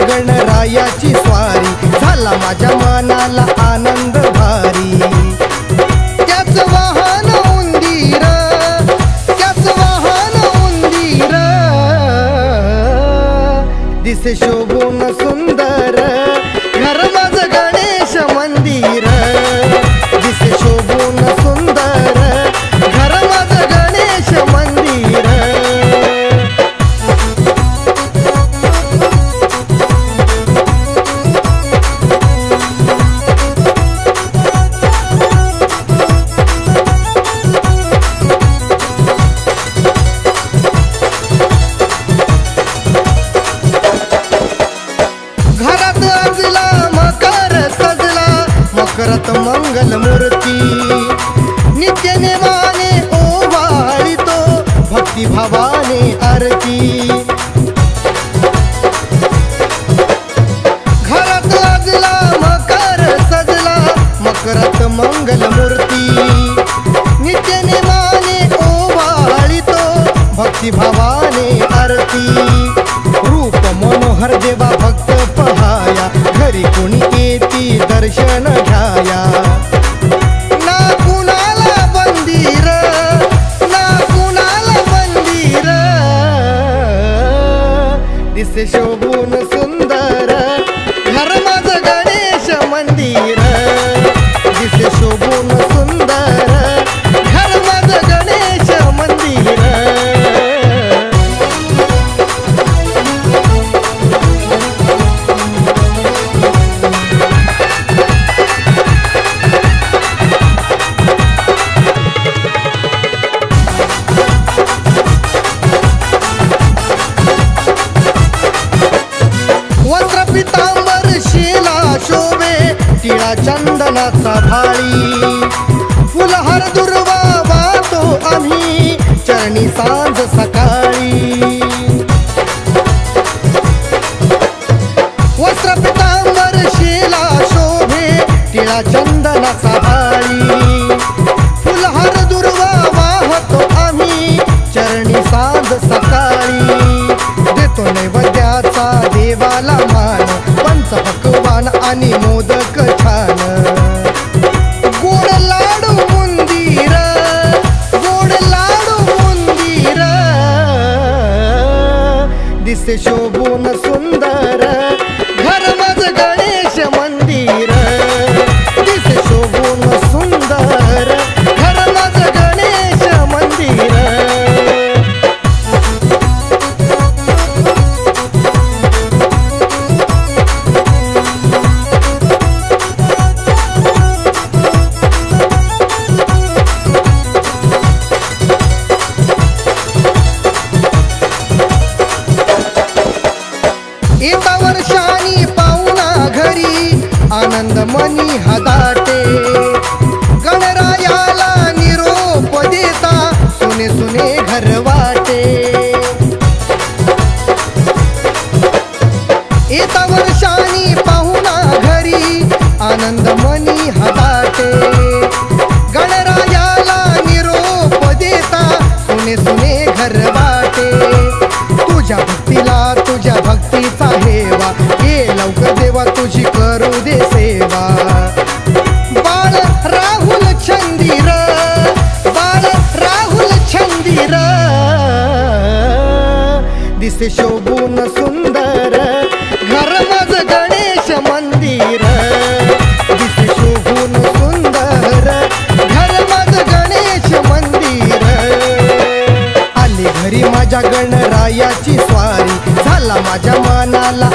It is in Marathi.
गणरायाची स्वारी, झाला माझ्या मनाला आनंद भारी। त्याच वाहन उंदीर, त्याच वाहन उंदीर, दिसे शोभून सुंदर घर माझं गणेश मंदिर, दिसे शोभून सुंदर घर माझं गणेश मंदिर। घरात अजला मकर सजला, मकरात मंगल मूर्ती, नित्य नेमाने ओवाळितो भक्ती भावाने आरती। घरात अजला मकर सजला, मकरात मंगल मूर्ती, नित्य नेमाने ओवाळितो भक्ती भावाने आरती। रूप मनोहर देवा भक्त पहाया, घरी कोणी येती दर्शन घ्याया। ना कुणाला बंदीर, ना कुणाला बंदीर, दिसे शोभून सुंदर घर माझं गणेश मंदिर, दिसे शोभून सुंदर घर माझं गणेश मंदिर। वस्त्र पितांबर शिला शोभे, टिळा चंदनाचा भाळी, फुलहार दुर्वा वाहतो आम्ही चरणी सांज सकाळी। वस्त्र पितांबर शिला शोभे, टिळा चंदनाचा भाळी, फुलहार दुर्वा वाहतो आम्ही चरणी सांज सकाळी। देतो नैवेद्याचा देवाला मान, पंच पक्वान आणि मोदक छान। गोड लाडू बुंदीर, गोड लाडू बुंदीर, दिसे शोभून सुंदर घर माझं गणेश मंदिर, दिसे शोभून सुंदर घर माझं गणेश मंदिर। येता वर्षानी पाहुणा घरी, आनंद मनी हदाटे, गणरायाला निरोप देता सुने सुने घर वाटे। येता वर्षानी पाहुणा घरी, आनंद मनी हदाटे, गणरायाला निरोप देता सुने सुने घर वाटे। तुझ्या भक्तीला तुझ्या भक्तीचा हेवा, ये लवकर देवा तुझी करू दे सेवा। बाळ राहुल छंदीर, बाळ राहुल छंदीर, दिसे शोभून सुंदर घर माझं गणेश मंदिर, दिसे शोभून सुंदर घर माझं गणेश मंदिर। आली घरी माझ्या गणरायाची स्वारी, झाला माझ्या मनाला